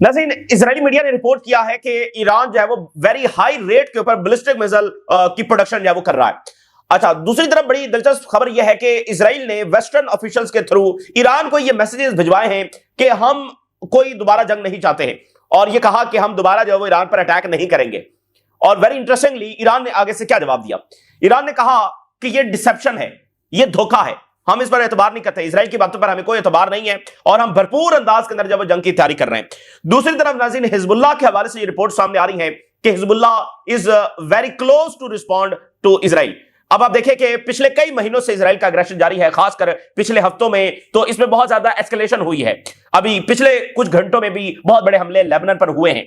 नाज़रीन, Israeli media ने report किया है कि ईरान जो है वो वेरी हाई रेट के ऊपर बैलिस्टिक मिसाइल की प्रोडक्शन जो है वो कर रहा है। अच्छा, दूसरी तरफ बड़ी दिलचस्प खबर यह है कि इजराइल ने वेस्टर्न ऑफिशियल्स के थ्रू ईरान को यह मैसेजेस भिजवाए हैं कि हम कोई दोबारा जंग नहीं चाहते हैं, और यह कहा कि हम दोबारा जो है वो ईरान पर अटैक नहीं करेंगे। और वेरी इंटरेस्टिंगली ईरान ने आगे से क्या जवाब दिया। ईरान ने कहा कि यह डिसेप्शन है, यह धोखा है, हम इस पर एतबार नहीं करते, इजराइल की बातों पर हमें कोई एतबार नहीं है, और हम भरपूर अंदाज के अंदर जब जंग की तैयारी कर रहे हैं। दूसरी तरफ नाज़रीन, हिजबुल्लाह के हवाले से ये रिपोर्ट सामने आ रही है कि Hezbollah is very close to respond to Israel. अब आप देखें कि पिछले कई महीनों से इजराइल का अग्रेशन जारी है, खासकर पिछले हफ्तों में तो इसमें बहुत ज्यादा एस्केलेशन हुई है। अभी पिछले कुछ घंटों में भी बहुत बड़े हमले लेबनान पर हुए हैं,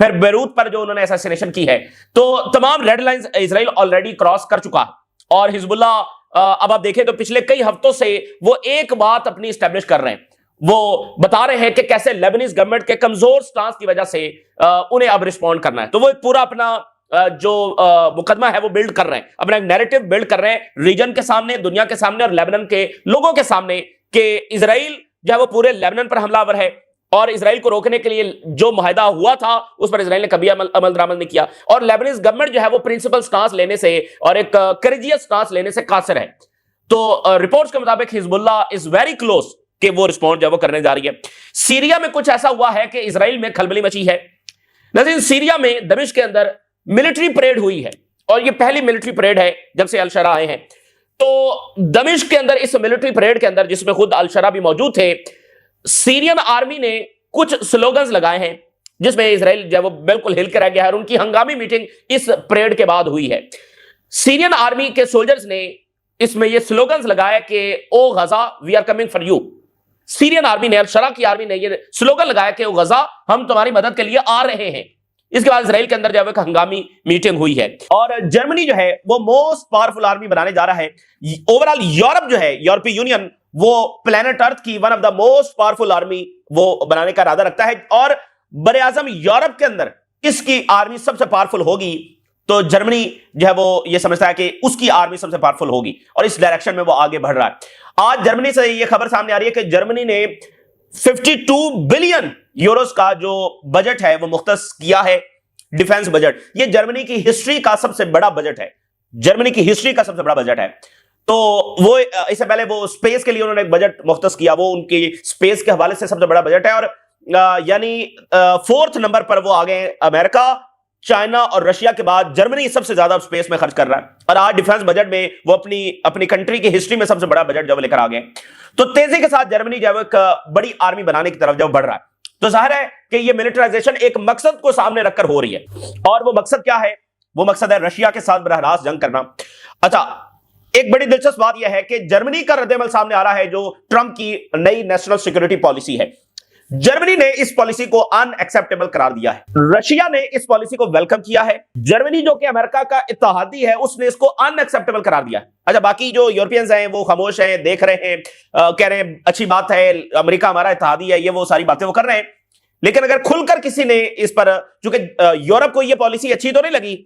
फिर बेरूत पर जो उन्होंने असैसिनेशन की है, तो तमाम red lines Israel already cross कर चुका है। और हिजबुल्लाह अब आप देखें तो पिछले कई हफ्तों से वो एक बात अपनी स्टैब्लिश कर रहे हैं, वो बता रहे हैं कि कैसे लेबनीज गवर्नमेंट के कमजोर स्टांस की वजह से उन्हें अब रिस्पॉन्ड करना है। तो वो एक पूरा अपना जो मुकदमा है वो बिल्ड कर रहे हैं, अपना एक नैरेटिव बिल्ड कर रहे हैं रीजन के सामने, दुनिया के सामने और लेबनान के लोगों के सामने कि इजराइल जो है वो पूरे लेबनान पर हमलावर है, और इजराइल को रोकने के लिए जो मुआहदा हुआ था उस पर इजराइल ने कभी अमल दरामद नहीं किया। और लेबनीज गवर्नमेंट जो है वो प्रिंसिपल स्टांस लेने से और एक करेजियस स्टांस लेने से कासिर है। तो रिपोर्ट्स के मुताबिक हिजबुल्लाह इज वेरी क्लोज कि वो रिस्पॉन्ड जो है वो करने जा रही है। सीरिया में कुछ ऐसा हुआ है कि इजराइल में खलबली मची है। नाज़रीन, सीरिया में दमिश्क के अंदर मिलिट्री परेड हुई है, और ये पहली मिलिट्री परेड है जब से अल-शरा आए हैं। तो दमिश्क के अंदर इस मिलिट्री परेड के अंदर, जिसमें खुद अल-शरा भी मौजूद थे, सीरियन आर्मी ने कुछ स्लोगन्स लगाए हैं जिसमें इजराइल जो है वो बिल्कुल हिल के रह गया है, और उनकी हंगामी मीटिंग इस परेड के बाद हुई है। सीरियन आर्मी के सोल्जर्स ने इसमें ये स्लोगन्स लगाए कि O Gaza we are coming for you. Syrian army ने, अल-शरा की आर्मी ने ये स्लोगन लगाया कि ओ गजा हम तुम्हारी मदद के लिए आ रहे हैं। इसके बाद इजराइल के अंदर जो है हंगामी मीटिंग हुई है, और जर्मनी जो है वो मोस्ट पावरफुल आर्मी बनाने जा रहा है। ओवरऑल यूरोप जो है, यूरोपीय यूनियन, वो प्लेनेट अर्थ की one of the most powerful army वो बनाने का इरादा रखता है, और बरे आजम यूरोप के अंदर इसकी आर्मी सबसे पावरफुल होगी। तो जर्मनी जो है वो ये समझता है कि उसकी आर्मी सबसे पावरफुल होगी, और इस डायरेक्शन में वो आगे बढ़ रहा है। आज जर्मनी से ये खबर सामने आ रही है कि जर्मनी ने 52 बिलियन यूरोस का जो बजट है वो मुख्तस किया है, डिफेंस बजट। ये जर्मनी की हिस्ट्री का सबसे बड़ा बजट है, जर्मनी की हिस्ट्री का सबसे बड़ा बजट है। तो वो इससे पहले वो स्पेस के लिए उन्होंने एक बजट मुख्तस किया, वो उनकी स्पेस के हवाले से सबसे बड़ा बजट है। और यानी 4th नंबर पर वो आ गए। अमेरिका, चाइना और रशिया के बाद जर्मनी सबसे ज्यादा स्पेस में खर्च कर रहा है, और आज डिफेंस बजट में वो अपनी कंट्री की हिस्ट्री में सबसे बड़ा बजट जब लेकर आ गए। तो तेजी के साथ जर्मनी जब एक बड़ी आर्मी बनाने की तरफ जब बढ़ रहा है, तो जाहिर है कि ये मिलिटराइजेशन एक मकसद को सामने रखकर हो रही है, और वो मकसद क्या है? वो मकसद है रशिया के साथ बरह रास्त जंग करना। अच्छा, एक बड़ी दिलचस्प बात यह है कि जर्मनी का रद्देमल सामने आ रहा है जो ट्रंप की नई नेशनल सिक्योरिटी पॉलिसी है। जर्मनी ने इस पॉलिसी को अनएक्सेप्टेबल करार दिया है, रशिया ने इस पॉलिसी को वेलकम किया है, जर्मनी जो कि अमेरिका का इत्तेहादी है उसने इसको अनएक्सेप्टेबल करार दिया है। अच्छा, बाकी जो यूरोपियंस हैं वो खामोश हैं, देख रहे हैं, कह रहे हैं अच्छी बात है, अमेरिका हमारा इत्तेहादी है, ये वो सारी बातें वो कर रहे हैं। लेकिन अगर खुलकर किसी ने इस पर, चूंकि यूरोप को ये पॉलिसी अच्छी तो नहीं लगी,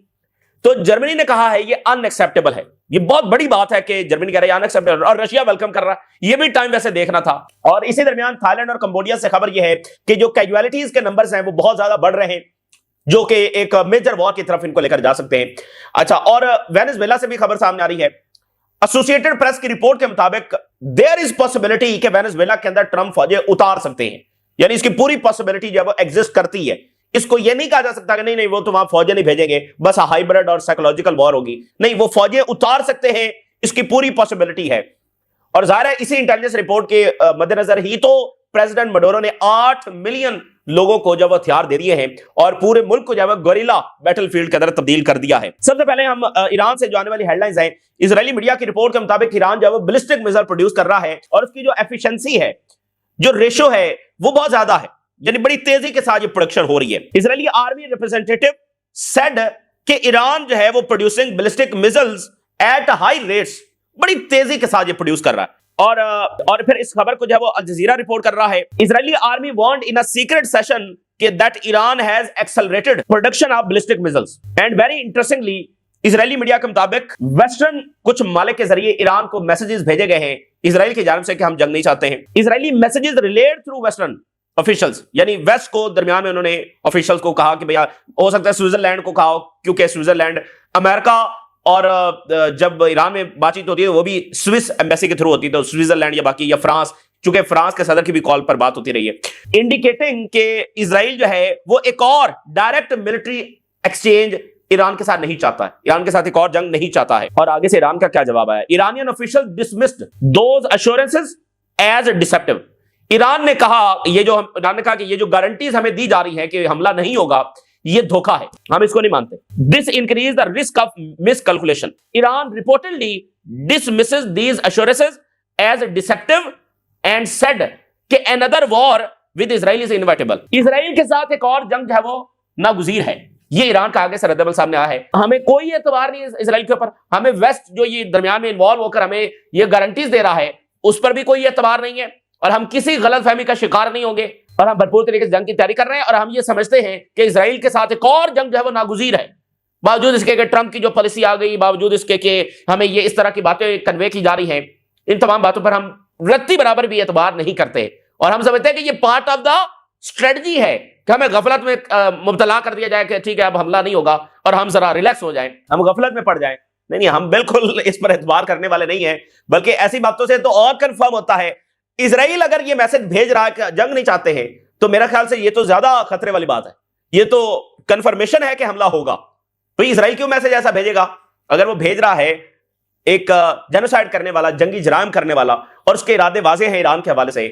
तो जर्मनी ने कहा है ये अनएक्सेप्टेबल है। ये बहुत बड़ी बात है कि जर्मनी कह रही है अनएक्सेप्टेबल, और रशिया वेलकम कर रहा है। ये भी टाइम वैसे देखना था। और इसी दरमियान थाईलैंड और कंबोडिया से खबर यह है कि जो कैजुअलिटीज के नंबर्स हैं वो बहुत ज्यादा बढ़ रहे हैं, जो कि एक मेजर वॉर की तरफ इनको लेकर जा सकते हैं। अच्छा, और वेनेजुएला से भी खबर सामने आ रही है। एसोसिएटेड प्रेस की रिपोर्ट के मुताबिक देयर इज पॉसिबिलिटी कि वेनेजुएला के अंदर ट्रंप फौजें उतार सकते हैं, यानी इसकी पूरी पॉसिबिलिटी जो है वो एग्जिस्ट करती है। इसको यह नहीं कहा जा सकता कि नहीं नहीं वो तो वहां फौजें नहीं भेजेंगे, बस हाइब्रिड और साइकोलॉजिकल वॉर होगी। नहीं, वो फौजें उतार सकते हैं, इसकी पूरी पॉसिबिलिटी है। और जाहिर है इसी इंटेलिजेंस रिपोर्ट के मद्देनजर ही तो प्रेसिडेंट मडोरो ने 8 मिलियन लोगों को जब हथियार दे दिए हैं और पूरे मुल्क को जब गोरिल्ला बैटलफील्ड के अंदर तब्दील कर दिया है। सबसे पहले हम ईरान से जो आने वाली हेडलाइंस हैं, इजरायली मीडिया की रिपोर्ट के मुताबिक ईरान जो है बैलिस्टिक मिसाइल प्रोड्यूस कर रहा है, और उसकी जो एफिशिएंसी है, जो रेशो है, वो बहुत ज्यादा है, यानी बड़ी तेजी के साथ ये प्रोडक्शन हो रही है। इजरायली आर्मी रिप्रेजेंटेटिव सेड कि ईरान जो है वो producing ballistic missiles at high rates, बड़ी तेजी के साथ ये प्रोड्यूस कर रहा है। और फिर इस खबर को जो है वो अल जजीरा रिपोर्ट कर रहा है। Israeli army warned in a secret session कि that Iran has accelerated production of ballistic missiles. And very interestingly, Israeli media के मुताबिक वेस्टर्न कुछ ममालिक के जरिए ईरान को मैसेजेस भेजे गए हैं इजराइल की जानिब से कि हम जंग नहीं चाहते हैं। Israeli messages relayed through western officials यानी वेस्ट को दरमियान में उन्होंने ऑफिशियल्स को कहा कि भैया हो सकता है स्विट्जरलैंड को कहा, क्योंकि स्विट्जरलैंड अमेरिका और जब ईरान में बातचीत होती है वो भी स्विस एम्बेसी के थ्रू होती है, तो स्विट्जरलैंड या बाकी या फ्रांस, चूंकि फ्रांस के सदर की भी कॉल पर बात होती रही है, इंडिकेटिंग कि इजराइल जो है वो एक और डायरेक्ट मिलिट्री एक्सचेंज ईरान के साथ नहीं चाहता है, ईरान के साथ एक और जंग नहीं चाहता है। और आगे से ईरान का क्या जवाब आया? Iranian official dismissed those assurances as deceptive. Iran ने कहा कि ये जो गारंटीज हमें दी जा रही है कि हमला नहीं होगा, ये धोखा है, हम इसको नहीं मानते। This increase the risk of miscalculation. Iran reportedly dismisses these assurances as deceptive and said कि another war with Israel is inevitable. Israel के साथ एक और जंग जो है वो नागुजीर है। ये ईरान का आगे से रद्दअमल सामने आया है। हमें कोई एतबार नहीं है इजराइल के ऊपर, हमें वेस्ट जो ये दरमियान में इन्वॉल्व होकर हमें ये गारंटीज दे रहा है उस पर भी कोई एतबार नहीं है, और हम किसी गलतफहमी का शिकार नहीं होंगे, और हम भरपूर तरीके से जंग की तैयारी कर रहे हैं। और हम ये समझते हैं कि इजराइल के साथ एक और जंग जो है वो नागुजीर है, बावजूद इसके कि ट्रंप की जो पॉलिसी आ गई, बावजूद इसके कि हमें ये इस तरह की बातें कन्वे की जा रही हैं, इन तमाम बातों पर हम रत्ती बराबर भी एतबार नहीं करते, और हम समझते हैं कि ये पार्ट ऑफ द स्ट्रेटजी है कि हमें गफलत में मुब्तला कर दिया जाए कि ठीक है अब हमला नहीं होगा और हम जरा रिलैक्स हो जाएं, हम गफलत में पड़ जाएं। नहीं, हम बिल्कुल इस पर एतबार करने वाले नहीं हैं, बल्कि ऐसी बातों से तो और कंफर्म होता है इजराइल अगर ये मैसेज भेज रहा है कि जंग नहीं चाहते हैं, तो मेरा ख्याल से ये तो ज्यादा खतरे वाली बात है, ये तो कंफर्मेशन है कि हमला होगा। तो इजराइल क्यों मैसेज ऐसा भेजेगा? अगर वो भेज रहा है एक जेनोसाइड करने वाला, जंगी जराइम करने वाला, और उसके इरादे वाजे हैं ईरान के हवाले से,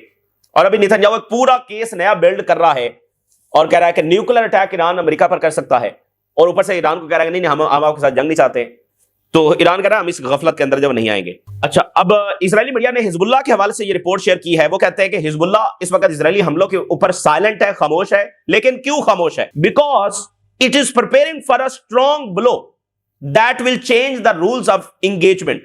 और अभी नेतन्याहू एक पूरा केस नया बिल्ड कर रहा है और कह रहा है कि न्यूक्लियर अटैक ईरान अमेरिका पर कर सकता है, और ऊपर से ईरान को कह रहा है नहीं हम आपके साथ जंग नहीं चाहते, तो ईरान कह रहा है हम इस गफलत के अंदर जब नहीं आएंगे। अच्छा, अब इजरायली मीडिया ने हिजबुल्लाह के हवाले से ये रिपोर्ट शेयर की है। वो कहते हैं कि हिजबुल्लाह इस वक्त इजरायली हमलों के ऊपर साइलेंट है, खामोश है। लेकिन क्यों खामोश है? Because it is preparing for a strong blow that will change the rules of engagement.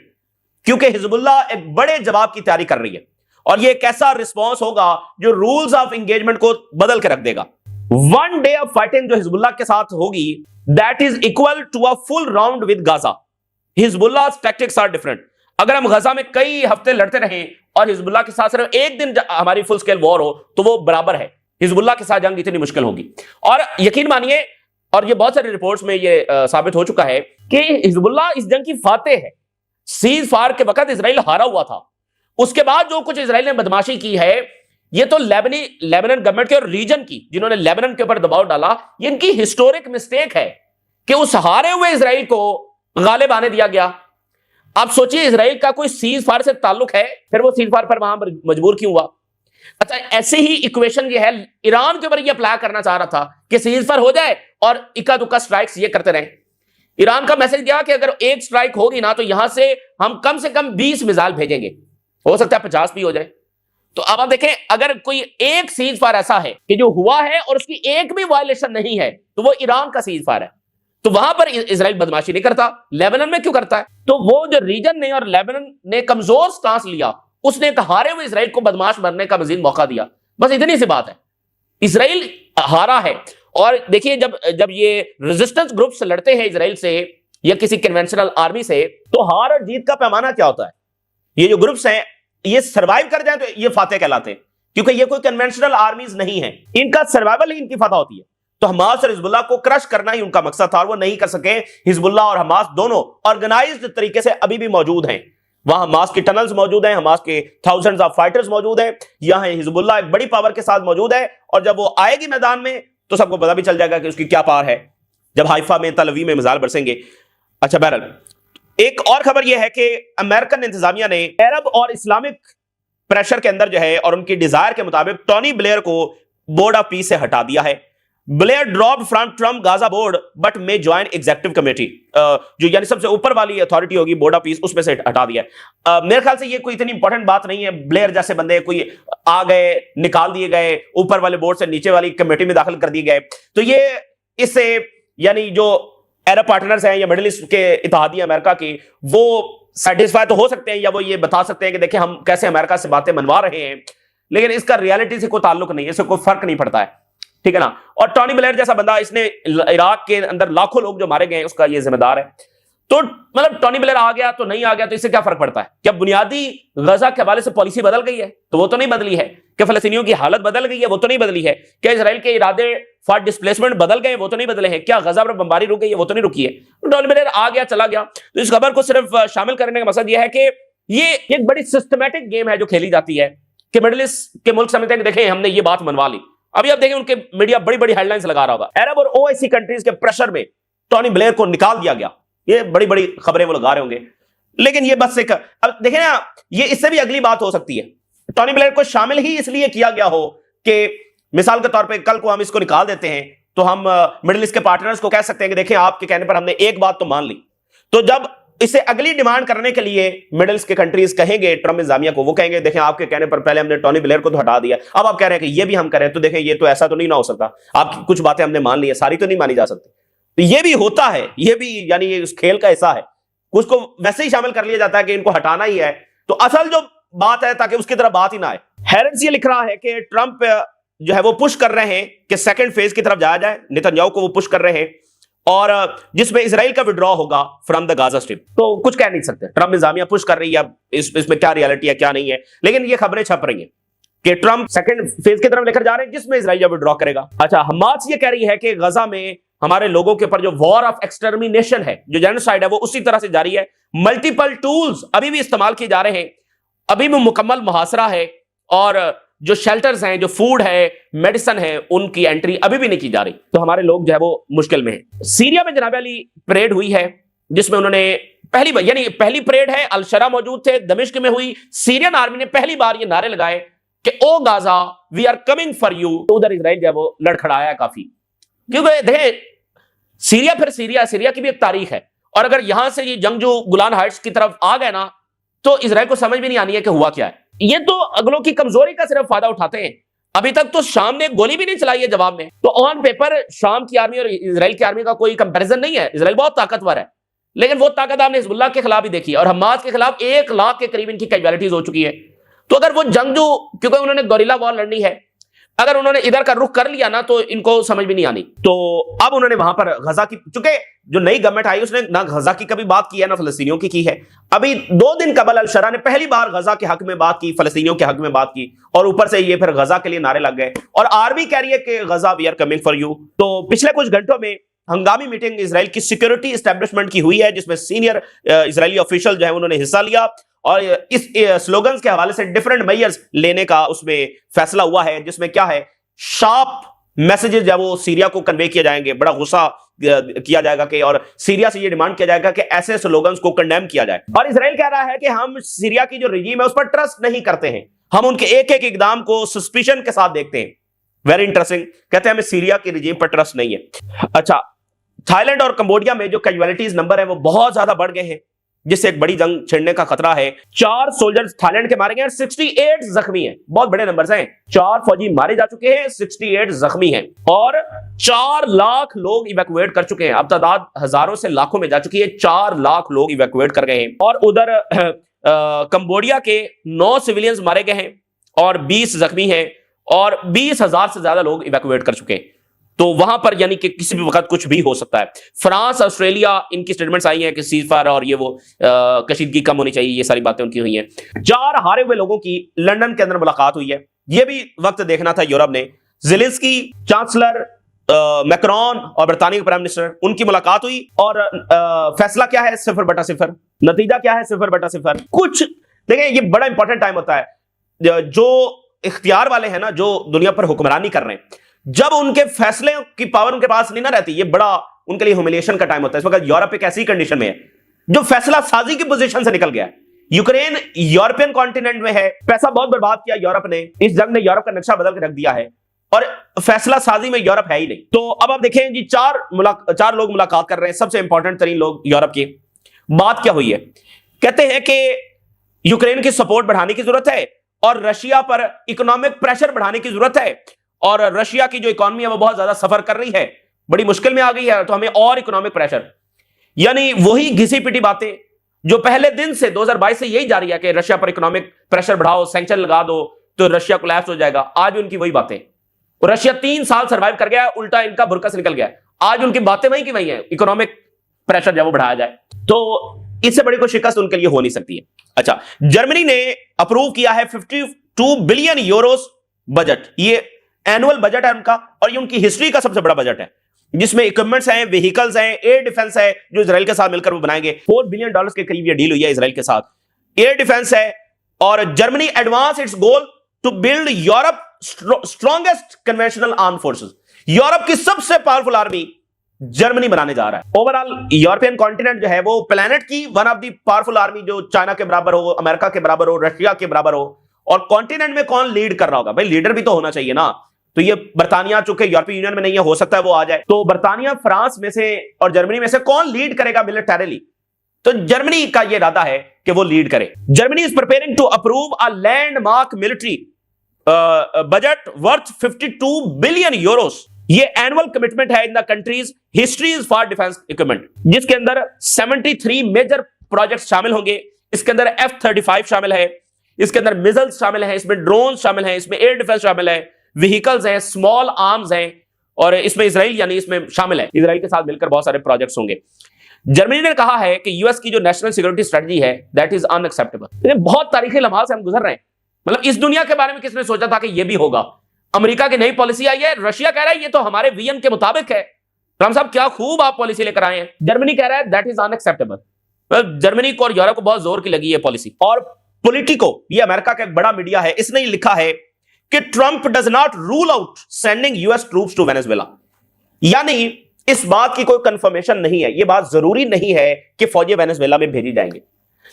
क्योंकि हिजबुल्लाह एक बड़े जवाब की तैयारी कर रही है, और ये एक ऐसा रिस्पॉन्स होगा जो रूल्स ऑफ एंगेजमेंट को बदल के रख देगा। वन डे ऑफ फाइटिंग जो हिजबुल्लाह के साथ होगी, that is equal to a full round with Gaza. Hezbollah tactics are different. अगर हम गाजा में कई हफ्ते लड़ते रहें और हिजबुल्लाह के साथ सिर्फ एक दिन हमारी फुल स्केल वॉर हो, तो वो बराबर है। हिजबुल्लाह के साथ जंग इतनी मुश्किल होगी। और यकीन मानिए, और ये बहुत सारी रिपोर्ट्स में ये साबित हो चुका है कि हिजबुल्लाह इस जंग की फातेह है। सीज फायर के वक्त इजराइल हारा हुआ था, उसके बाद जो कुछ इजराइल ने बदमाशी की है, ये तो लेबनान गवर्नमेंट के और रीजन की, जिन्होंने लेबनान के ऊपर दबाव डाला, ये इनकी हिस्टोरिक मिस्टेक है कि उस हारे हुए इजराइल को गालिब आने दिया गया। आप सोचिए, इजराइल का कोई सीज फायर से ताल्लुक है, फिर वो सीज फायर पर वहां पर मजबूर क्यों हुआ? अच्छा, ऐसे ही इक्वेशन ये है, ईरान के ऊपर ये अप्लाई करना चाह रहा था कि सीज फायर हो जाए और इक्का दुक्का स्ट्राइक्स ये करते रहे। ईरान का मैसेज गया कि अगर एक स्ट्राइक होगी ना, तो यहां से कम 20 मिसाइल भेजेंगे, हो सकता है 50 भी हो जाए। तो अब आप देखें, अगर कोई एक सीज फायर ऐसा है कि जो हुआ है और उसकी एक भी वायलेशन नहीं है, तो वो ईरान का सीज फायर है। तो वहां पर इजराइल बदमाशी नहीं करता, लेबनान में क्यों करता है? तो वो जो रीजन ने और लेबनान ने कमजोर स्टांस लिया, उसने एक हारे हुए इजराइल को बदमाश बनने का मजीद मौका दिया। बस इतनी सी बात है। इजराइल हारा है, और देखिए जब ये रेजिस्टेंस ग्रुप्स लड़ते हैं इजराइल से या किसी कन्वेंशनल आर्मी से, तो हार और जीत का पैमाना क्या होता है? ये जो ग्रुप्स हैं, ये सर्वाइव कर जाए तो ये फातेह कहलाते हैं, क्योंकि ये कोई कन्वेंशनल आर्मीज नहीं है, इनका सर्वाइवल ही इनकी फतह होती है। तो हमास और हिजबुल्लाह को क्रश करना ही उनका मकसद था, और वो नहीं कर सके। हिजबुल्लाह और हमास दोनों ऑर्गेनाइज्ड तरीके से अभी भी मौजूद हैं। वहां हमास की टनल्स मौजूद हैं, हमास के थाउजेंड्स ऑफ फाइटर्स मौजूद हैं। यहां हिजबुल्लाह एक बड़ी पावर के साथ मौजूद है, और जब वो आएगी मैदान में तो सबको पता भी चल जाएगा कि उसकी क्या पावर है, जब हाइफा में, तल अवीव में मिसाइल बरसेंगे। अच्छा, बहरहाल एक और खबर यह है कि अमेरिकन इंतजामिया ने अरब और इस्लामिक प्रेशर के अंदर जो है और उनकी डिजायर के मुताबिक टोनी ब्लेयर को बोर्ड ऑफ पीस से हटा दिया है। Blair dropped from Trump Gaza board but may join executive committee, जो यानी सबसे ऊपर वाली अथॉरिटी होगी बोर्ड ऑफ पीस, उसमें से हटा दिया। मेरे ख्याल से ये कोई इतनी इंपॉर्टेंट बात नहीं है। ब्लेयर जैसे बंदे कोई आ गए, निकाल दिए गए, ऊपर वाले बोर्ड से नीचे वाली कमेटी में दाखिल कर दिए गए, तो ये इससे यानी जो अरब पार्टनर्स हैं या मिडिल ईस्ट के इत्तेहादी अमेरिका की, वो सेटिस्फाई तो हो सकते हैं, या वो ये बता सकते हैं कि देखिए हम कैसे अमेरिका से बातें मनवा रहे हैं, लेकिन इसका रियलिटी से कोई ताल्लुक नहीं है, इससे कोई फर्क नहीं पड़ता है, ठीक है ना। और टोनी ब्लेयर जैसा बंदा, इसने इराक के अंदर लाखों लोग जो मारे गए हैं उसका ये जिम्मेदार है। तो मतलब टोनी ब्लेयर आ गया तो नहीं आ गया, तो इससे क्या फर्क पड़ता है? क्या बुनियादी गजा के हवाले से पॉलिसी बदल गई है? तो वो तो नहीं बदली है कि फलस्तीनियों की हालत बदल गई है? वो तो नहीं बदली है। क्या इसराइल के इरादे फॉर डिस्प्लेसमेंट बदल गए? वो तो नहीं बदले हैं। क्या गजा पर बमबारी रुक गई है? वो तो नहीं रुकी है। टोनी ब्लेयर आ गया, चला गया। तो इस खबर को सिर्फ शामिल करने का मकसद यह है कि ये एक बड़ी सिस्टमैटिक गेम है जो खेली जाती है कि मिडिल ईस्ट के मुल्क समझते हैं कि देखें हमने ये बात मनवा ली। अभी आप देखें उनके मीडिया बड़ी बड़ी हेडलाइंस लगा रहा होगा, अरब और ओआईसी कंट्रीज के प्रेशर में टोनी ब्लेयर को निकाल दिया गया। ये बड़ी बड़ी खबरें वो लगा रहे होंगे, लेकिन ये बस एक, अब देखें ना, ये इससे भी अगली बात हो सकती है। टोनी ब्लेयर को शामिल ही इसलिए किया गया हो कि मिसाल के तौर पे कल को हम इसको निकाल देते हैं तो हम मिडिल ईस्ट के पार्टनर्स को कह सकते हैं कि देखें आपके कहने पर हमने एक बात तो मान ली। तो जब इसे अगली डिमांड करने के लिए मिडिल ईस्ट के कंट्रीज कहेंगे ट्रम्प इंतजामिया को, वो कहेंगे देखें आपके कहने पर पहले हमने टोनी ब्लेयर को तो हटा दिया, अब आप कह रहे हैं कि ये भी हम करें, तो देखें ये तो ऐसा तो नहीं ना हो सकता, आपकी कुछ बातें हमने मान ली है, सारी तो नहीं मानी जा सकती। तो ये भी होता है, ये भी यानी उस खेल का हिस्सा है। कुछ को वैसे ही शामिल कर लिया जाता है कि इनको हटाना ही है, तो असल जो बात है ताकि उसकी तरफ बात ही ना आए। हेरेंस ये लिख रहा है कि ट्रंप जो है वो पुश कर रहे हैं कि सेकंड फेज की तरफ जाया जाए, नेतन्याहू को वो पुश कर रहे हैं, और जिसमें इजराइल का विड्रॉ होगा फ्रॉम द गाजा स्ट्रिप। तो कुछ कह नहीं सकते, ट्रंप इंतजामिया पुश कर रही है, इसमें क्या रियलिटी है क्या नहीं है, लेकिन ये खबरें छप रही हैं कि ट्रंप सेकंड फेज की तरफ लेकर जा रहे हैं जिसमें इजराइल विड्रॉ करेगा। अच्छा, हमास ये कह रही है कि गजा में हमारे लोगों के ऊपर जो वॉर ऑफ एक्सटर्मिनेशन है, जो जेनोसाइड है, वो उसी तरह से जारी है। मल्टीपल टूल्स अभी भी इस्तेमाल किए जा रहे हैं, अभी भी मुकम्मल मुहासरा है, और जो शेल्टर्स हैं, जो फूड है, मेडिसिन है, उनकी एंट्री अभी भी नहीं की जा रही। तो हमारे लोग जो है वो मुश्किल में है। सीरिया में जनाब अली परेड हुई है जिसमें उन्होंने पहली परेड है, अल-शरा मौजूद थे, दमिश्क में हुई। सीरियन आर्मी ने पहली बार ये नारे लगाए कि O Gaza we are coming for you. तो उधर इजराइल जो है वो लड़खड़ाया काफी, क्योंकि देखें सीरिया फिर सीरिया की भी एक तारीख है, और अगर यहां से ये जंगजू गुलान हाइट्स की तरफ आ गए ना तो इजराइल को समझ भी नहीं आनी है कि हुआ क्या है। ये तो अगलों की कमजोरी का सिर्फ फायदा उठाते हैं। अभी तक तो शाम ने गोली भी नहीं चलाई है जवाब में। तो ऑन पेपर शाम की आर्मी और इजराइल की आर्मी का कोई कंपैरिजन नहीं है। इजराइल बहुत ताकतवर है, लेकिन वो ताकत आपने हिजबुल्लाह के खिलाफ ही देखी है, और हमास के खिलाफ 1 लाख के करीब इनकी कैजुअलिटीज हो चुकी है। तो अगर वो जंगजू, क्योंकि उन्होंने गोरिल्ला वॉर लड़नी है, अगर उन्होंने इधर का रुख कर लिया ना तो इनको समझ भी नहीं आनी। तो अब उन्होंने वहां पर गजा की, चूंकि जो नई गवर्नमेंट आई उसने ना गजा की कभी बात की है ना फलस्तीनियों की है। अभी 2 दिन कबल अल-शरा ने पहली बार गजा के हक में बात की, फलस्तीनियों के हक में बात की, और ऊपर से ये फिर गजा के लिए नारे लग गए, और आर्मी कह रही है कि Gaza we are coming for you. तो पिछले कुछ घंटों में हंगामी मीटिंग इजराइल की सिक्योरिटी एस्टेब्लिशमेंट की हुई है, जिसमें सीनियर इजरायली ऑफिशियल जो है उन्होंने हिस्सा लिया, और इस स्लोगन्स के हवाले से डिफरेंट मेजर्स लेने का उसमें फैसला हुआ है, जिसमें क्या है, शार्प मैसेजेस जब वो सीरिया को कन्वे किए जाएंगे, बड़ा गुस्सा किया जाएगा कि, और सीरिया से ये डिमांड किया जाएगा कि ऐसे स्लोगन्स को कंडेम किया जाए। और इजराइल कह रहा है कि हम सीरिया की जो रिजीम है उस पर ट्रस्ट नहीं करते हैं, हम उनके एक एक इकदाम को सस्पिशन के साथ देखते हैं। वेरी इंटरेस्टिंग, कहते हैं हमें सीरिया की रिजीम पर ट्रस्ट नहीं है। अच्छा, थाईलैंड और कंबोडिया में जो कैजुअलिटीज नंबर है वो बहुत ज्यादा बढ़ गए हैं, जिससे एक बड़ी जंग छिड़ने का खतरा है। 4 सोल्जर्स थाईलैंड के मारे गए हैं, 68 जख्मी हैं। बहुत बड़े नंबर्स हैं, 4 फौजी मारे जा चुके हैं, 68 जख्मी हैं, और 4 लाख लोग इवैक्यूएट कर चुके हैं। अब तादाद हजारों से लाखों में जा चुकी है, 4 लाख लोग इवैक्यूएट कर गए हैं। और उधर कंबोडिया के 9 सिविलियंस मारे गए हैं और 20 जख्मी हैं, और 20,000 से ज्यादा लोग इवैक्यूएट कर चुके हैं। तो वहां पर यानी कि किसी भी वक्त कुछ भी हो सकता है। फ्रांस, ऑस्ट्रेलिया, इनकी स्टेटमेंट्स आई हैं कि सीजफायर और ये वो कशीदगी कम होनी चाहिए, ये सारी बातें उनकी हुई हैं। 4 हारे हुए लोगों की लंदन के अंदर मुलाकात हुई है, ये भी वक्त देखना था यूरोप ने। ज़ेलेंस्की, चांसलर मैक्रॉन और बरतानिया के प्राइम मिनिस्टर, उनकी मुलाकात हुई, और फैसला क्या है, 0/0। नतीजा क्या है, 0/0। कुछ देखें, ये बड़ा इंपॉर्टेंट टाइम होता है। जो इख्तियार वाले हैं ना, जो दुनिया पर हुक्मरानी कर रहे हैं, जब उनके फैसले की पावर उनके पास नहीं ना रहती, ये बड़ा उनके लिए ह्यूमिलिएशन का टाइम होता है। इस वक्त यूरोप एक ऐसी कंडीशन में है जो फैसला साजी की पोजीशन से निकल गया है। यूक्रेन यूरोपियन कॉन्टिनेंट में है, पैसा बहुत बर्बाद किया यूरोप ने, इस जंग ने यूरोप का नक्शा बदल के रख दिया है, और फैसला साजी में यूरोप है ही नहीं। तो अब आप देखें जी, 4 लोग मुलाकात कर रहे हैं, सबसे इंपॉर्टेंट तरीन लोग यूरोप के। बात क्या हुई है, कहते हैं कि यूक्रेन की सपोर्ट बढ़ाने की जरूरत है, और रशिया पर इकोनॉमिक प्रेशर बढ़ाने की जरूरत है, और रशिया की जो इकोनॉमी है वो बहुत ज्यादा सफर कर रही है, बड़ी मुश्किल में आ गई है, तो हमें और इकोनॉमिक प्रेशर, यानी वही घिसी पिटी बातें जो पहले दिन से 2022 से यही जारी है कि रशिया पर इकोनॉमिक प्रेशर बढ़ाओ, सैंक्शन लगा दो तो रशिया कोलैप्स हो जाएगा। आज उनकी वही बातें, रशिया 3 साल सर्वाइव कर गया, उल्टा इनका बुरका से निकल गया। आज उनकी बातें वही की वही है, इकोनॉमिक प्रेशर जब वो बढ़ाया जाए तो इससे बड़ी कोई शिकस्त उनके लिए हो नहीं सकती है। अच्छा, जर्मनी ने अप्रूव किया है 52 बिलियन यूरोस बजट, ये एनुअल बजट है उनका और ये उनकी हिस्ट्री का सबसे बड़ा बजट है, जिसमें इक्विपमेंट्स हैं, व्हीकल्स हैं, एयर डिफेंस है जो इजराइल के साथ मिलकर वो बनाएंगे। $4 बिलियन के करीब ये डील हुई है इजराइल के साथ। एयर डिफेंस है और Germany advance its goal to build Europe strongest conventional arm forces. Europe की सबसे पावरफुल आर्मी जर्मनी बनाने जा रहा है। ओवरऑल यूरोपियन कॉन्टिनेंट जो है वो प्लेनेट की one of the powerful army, जो चाइना के बराबर हो, अमेरिका के बराबर हो, रशिया के बराबर हो। और कॉन्टिनेंट में कौन लीड कर रहा होगा? भाई लीडर भी तो होना चाहिए ना। तो ये बर्तानिया चूंकि यूरोपीय यूनियन में नहीं है, हो सकता है वो आ जाए। तो बर्तानिया, फ्रांस में से और जर्मनी में से कौन लीड करेगा मिलिटरीली? तो जर्मनी का ये इरादा है कि वो लीड करे। Germany is preparing to approve a landmark military budget worth 52 billion euros. ये एनुअल कमिटमेंट है in the country's histories for defence equipment, जिसके अंदर 73 मेजर प्रोजेक्ट शामिल होंगे। इसके अंदर F-35 शामिल है, इसके अंदर मिसाइल्स शामिल है, इसमें ड्रोन शामिल है, इसमें एयर डिफेंस शामिल है, व्हीकल्स हैं, स्मॉल आर्म्स हैं और इसमें इजराइल यानी इसमें शामिल है। इजराइल के साथ मिलकर बहुत सारे प्रोजेक्ट्स होंगे। जर्मनी ने कहा है कि यूएस की जो नेशनल सिक्योरिटी स्ट्रेटजी है दैट इज अनएक्सेप्टेबल। बहुत तारीखी लम्हा से हम गुजर रहे हैं। मतलब इस दुनिया के बारे में किसने सोचा था कि यह भी होगा? अमेरिका की नई पॉलिसी आई है, रशिया कह रहा है ये तो हमारे विजन के मुताबिक है। राम साहब क्या खूब आप पॉलिसी लेकर आए हैं। जर्मनी कह रहा है दैट इज अनएक्सेप्टेबल। जर्मनी को और यूरोप को बहुत जोर की लगी है पॉलिसी। और पॉलिटिको, ये अमेरिका का एक बड़ा मीडिया है, इसने लिखा है कि Trump does not rule out sending US troops to Venezuela. यानी इस बात की कोई कंफर्मेशन नहीं है, यह बात जरूरी नहीं है कि फौजें वेनेजुएला में भेजी जाएंगी।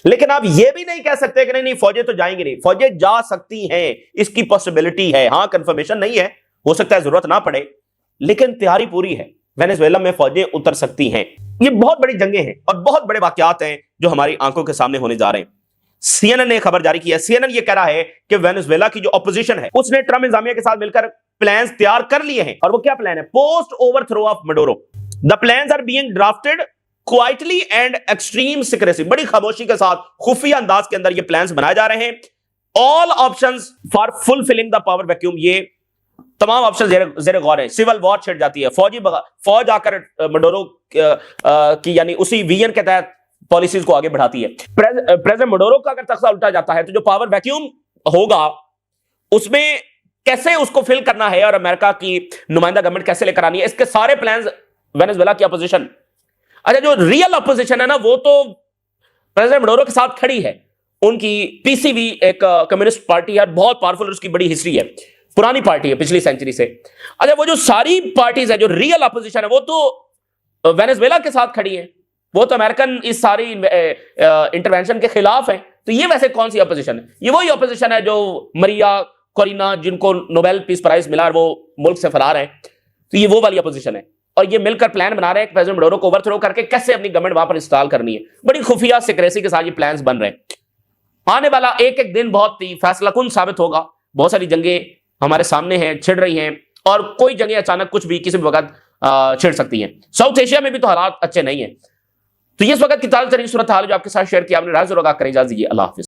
लेकिन आप यह भी नहीं कह सकते कि नहीं फौजें तो जाएंगी नहीं, फौजें जा सकती हैं, इसकी पॉसिबिलिटी है। हां, कंफर्मेशन नहीं है, हो सकता है जरूरत ना पड़े, लेकिन तैयारी पूरी है, वेनेजुएला में फौजें उतर सकती हैं। ये बहुत बड़ी जंगें हैं और बहुत बड़े वाकयात हैं जो हमारी आंखों के सामने होने जा रहे हैं। सीएनएन ने खबर जारी की है। सीएनएन ये कह रहा है कि वेनेजुएला की जो ऑपोजिशन है उसने ट्रंप इंतजामिया के साथ मिलकर प्लान्स तैयार कर लिए हैं। और वो क्या प्लान है? Post overthrow of Maduro. The plans are being drafted quietly and extreme secrecy. बड़ी खामोशी के साथ खुफिया अंदाज के अंदर ये प्लान्स बनाए जा रहे हैं। All options for fulfilling the power vacuum, ये तमाम ऑप्शन जेरे गौर है। सिविल वॉर छिड़ जाती है, फौज आकर मडोरो की यानी उसी विजन के तहत पॉलिसीज को आगे बढ़ाती है। प्रेसिडेंट मडोरो का अगर तख्ता उल्टा जाता है तो जो पावर वैक्यूम होगा उसमें कैसे उसको फिल करना है और अमेरिका की नुमाइंदा गवर्नमेंट कैसे लेकर आनी है, इसके सारे प्लान्स वेनेजुएला की अपोजिशन। अच्छा, जो रियल अपोजिशन है ना वो तो प्रेसिडेंट मडोरो के साथ खड़ी है। उनकी पीसीवी एक कम्युनिस्ट पार्टी है, बहुत पावरफुल, उसकी बड़ी हिस्ट्री है, पुरानी पार्टी है पिछली सेंचुरी से। अच्छा, वो जो सारी पार्टीज है जो रियल अपोजिशन है वो तो वेनेजुएला के साथ खड़ी है, वो तो अमेरिकन इस सारी इंटरवेंशन के खिलाफ है। तो ये वैसे कौन सी अपोजिशन है? ये वही अपोजिशन है जो मरिया कोरिना, जिनको नोबेल पीस प्राइज मिला, वो मुल्क से फरार है। तो ये वो वाली अपोजिशन है और ये मिलकर प्लान बना रहे हैं प्रेसिडेंट मडोरो को ओवरथ्रो करके कैसे अपनी गवर्नमेंट वहां पर इंस्टॉल करनी है। बड़ी खुफिया सिक्रेसी के साथ ये प्लान्स बन रहे हैं। आने वाला एक एक दिन बहुत ही फैसलाकुन साबित होगा। बहुत सारी जंगें हमारे सामने हैं, छिड़ रही हैं और कोई जंगें अचानक कुछ भी किसी भी वक्त छिड़ सकती हैं। साउथ एशिया में भी तो हालात अच्छे नहीं है। तो ये इस वक्त की ताजा तरीन सूरत हाल जो आपके साथ शेयर किया, आपने राज और करें। इजाजत दीजिए, अल्लाह हाफिज।